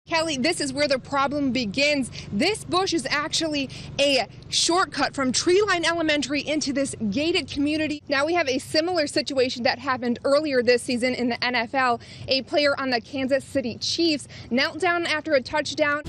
Kelly, this is where the problem begins. This bush is actually a shortcut from Treeline Elementary into this gated community. Now we have a similar situation that happened earlier this season in the NFL. A player on the Kansas City Chiefs knelt down after a touchdown.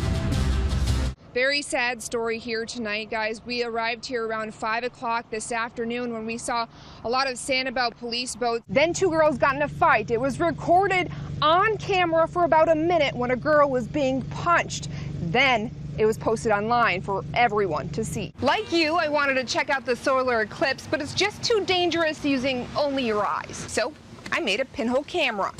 Very sad story here tonight, guys. We arrived here around 5 o'clock this afternoon when we saw a lot of Sanibel police boats. Then two girls got in a fight. It was recorded on camera for about a minute when a girl was being punched. Then it was posted online for everyone to see. Like you, I wanted to check out the solar eclipse, but it's just too dangerous using only your eyes. So I made a pinhole camera.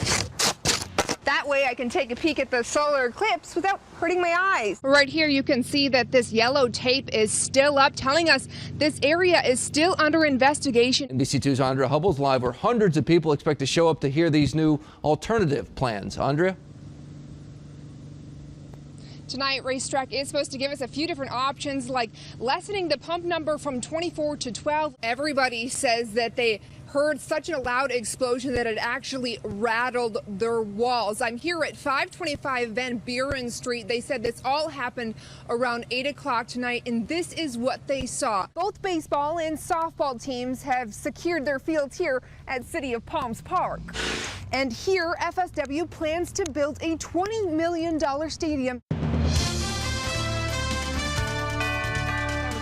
That way I can take a peek at the solar eclipse without hurting my eyes. Right here you can see that this yellow tape is still up, telling us this area is still under investigation. NBC2's Andrea Hubbell's live, where hundreds of people expect to show up to hear these new alternative plans. Andrea? Tonight, Racetrack is supposed to give us a few different options, like lessening the pump number from 24 to 12. Everybody says that they heard such a loud explosion that it actually rattled their walls. I'm here at 525 Van Buren Street. They said this all happened around 8 o'clock tonight, and this is what they saw. Both baseball and softball teams have secured their fields here at City of Palms Park. And here, FSW plans to build a $20 million stadium.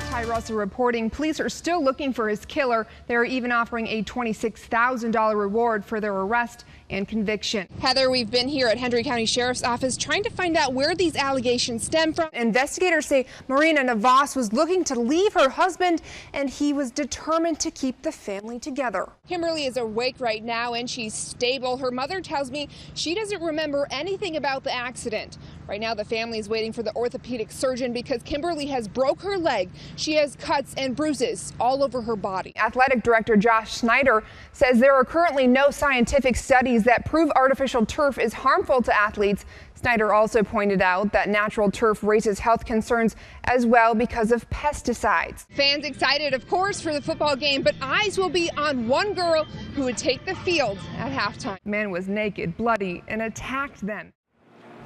Ty Russell reporting police are still looking for his killer. They're even offering a $26,000 reward for their arrest and conviction. Heather, we've been here at Hendry County Sheriff's Office trying to find out where these allegations stem from. Investigators say Marina Navas was looking to leave her husband, and he was determined to keep the family together. Kimberly is awake right now and she's stable. Her mother tells me she doesn't remember anything about the accident. Right now the family is waiting for the orthopedic surgeon because Kimberly has broke her leg. She has cuts and bruises all over her body. Athletic director Josh Snyder says there are currently no scientific studies that prove artificial turf is harmful to athletes. Snyder also pointed out that natural turf raises health concerns as well because of pesticides. Fans excited, of course, for the football game, but eyes will be on one girl who would take the field at halftime. Man was naked, bloody, and attacked them.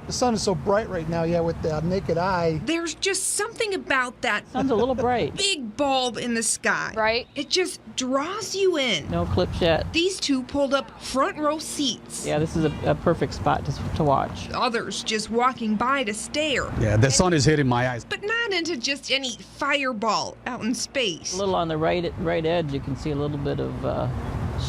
The sun is so bright right now, yeah, with the naked eye. There's just something about that sun's a little bright. Big bulb in the sky. Right? It just draws you in. No clips yet. These two pulled up front row seats. Yeah, this is a perfect spot to watch. Others just walking by to stare. Yeah, the sun is hitting my eyes. But not into just any fireball out in space. A little on the right edge, you can see a little bit of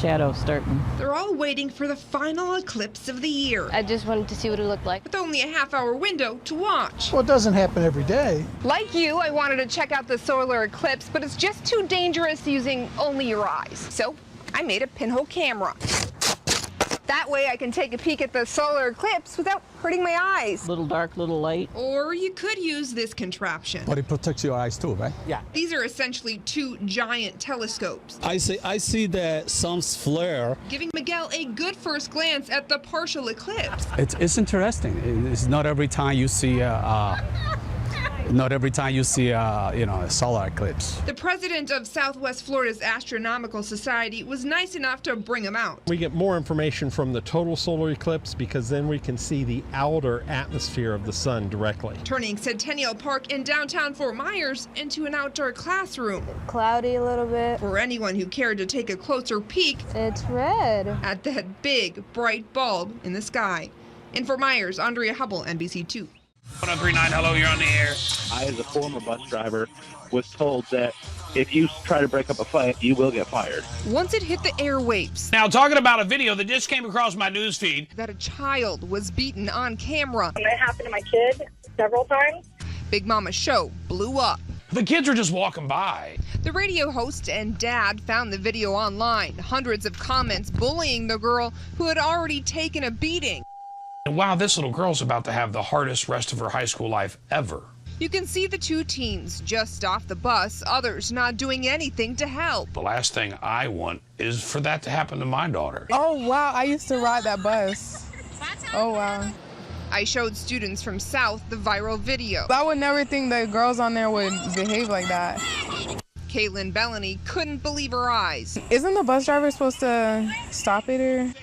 shadow starting. They're all waiting for the final eclipse of the year. I just wanted to see what it looked like. With only a half-hour window to watch. Well, it doesn't happen every day. Like you, I wanted to check out the solar eclipse, but it's just too dangerous using only your eyes. So I made a pinhole camera. That way I can take a peek at the solar eclipse without hurting my eyes. Little dark, little light. Or you could use this contraption. But it protects your eyes too, right? Yeah. These are essentially two giant telescopes. I see the sun's flare. Giving Miguel a good first glance at the partial eclipse. It's interesting. It's not every time you see a solar eclipse. The president of Southwest Florida's Astronomical Society was nice enough to bring him out. We get more information from the total solar eclipse because then we can see the outer atmosphere of the sun directly. Turning Centennial Park in downtown Fort Myers into an outdoor classroom. Cloudy a little bit. For anyone who cared to take a closer peek. It's red. At that big, bright bulb in the sky. In Fort Myers, Andrea Hubbell, NBC2. 1039, hello, you're on the air. I, as a former bus driver, was told that if you try to break up a fight, you will get fired. Once it hit the airwaves. Now, talking about a video that just came across my news feed. That a child was beaten on camera. And that happened to my kid several times. Big Mama's show blew up. The kids are just walking by. The radio host and dad found the video online. Hundreds of comments bullying the girl who had already taken a beating. And wow, this little girl's about to have the hardest rest of her high school life ever. You can see the two teens just off the bus, others not doing anything to help. The last thing I want is for that to happen to my daughter. Oh, wow, I used to ride that bus. Oh, wow. I showed students from South the viral video. I would never think that girls on there would behave like that. Caitlin Bellany couldn't believe her eyes. Isn't the bus driver supposed to stop it or?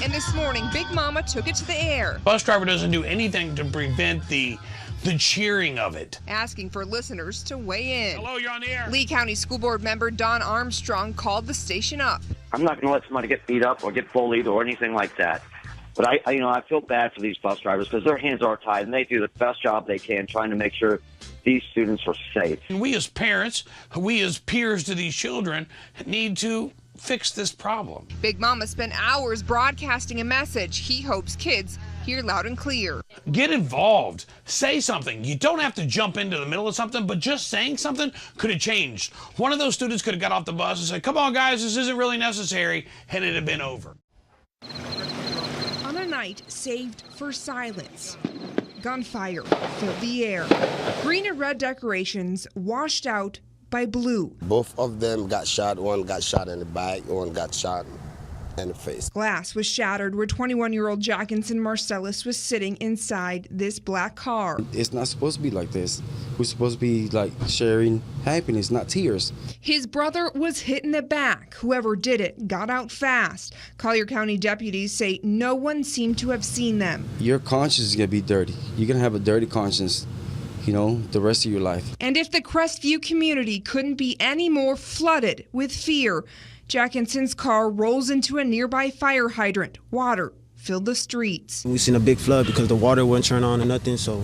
And this morning, Big Mama took it to the air. Bus driver doesn't do anything to prevent the cheering of it. Asking for listeners to weigh in. Hello, you're on the air. Lee County School Board member Don Armstrong called the station up. I'm not going to let somebody get beat up or get bullied or anything like that. But I feel bad for these bus drivers because their hands are tied and they do the best job they can trying to make sure these students are safe. And we as parents, we as peers to these children need to fix this problem. Big Mama spent hours broadcasting a message he hopes kids hear loud and clear. Get involved. Say something. You don't have to jump into the middle of something, but just saying something could have changed. One of those students could have got off the bus and said, come on, guys, this isn't really necessary, and it had been over. On a night saved for silence, gunfire filled the air. Green and red decorations washed out by blue. Both of them got shot. One got shot in the back, one got shot in the face. Glass was shattered where 21-year-old Jackinson Marcellus was sitting inside this black car. It's not supposed to be like this. We're supposed to be like sharing happiness, not tears. His brother was hit in the back. Whoever did it got out fast. Collier County deputies say no one seemed to have seen them. Your conscience is going to be dirty. You're going to have a dirty conscience, the rest of your life. And if the Crestview community couldn't be any more flooded with fear, Jackinson's car rolls into a nearby fire hydrant. Water filled the streets. We seen a big flood because the water wouldn't turn on or nothing, so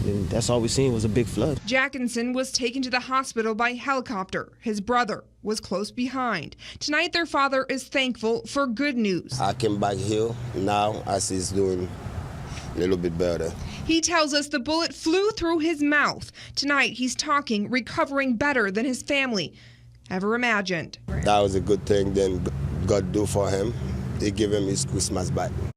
that's all we seen was a big flood. Jackinson was taken to the hospital by helicopter. His brother was close behind. Tonight, their father is thankful for good news. I came back here. Now I see he's doing a little bit better. He tells us the bullet flew through his mouth. Tonight, he's talking, recovering better than his family ever imagined. That was a good thing then God do for him. He gave him his Christmas back.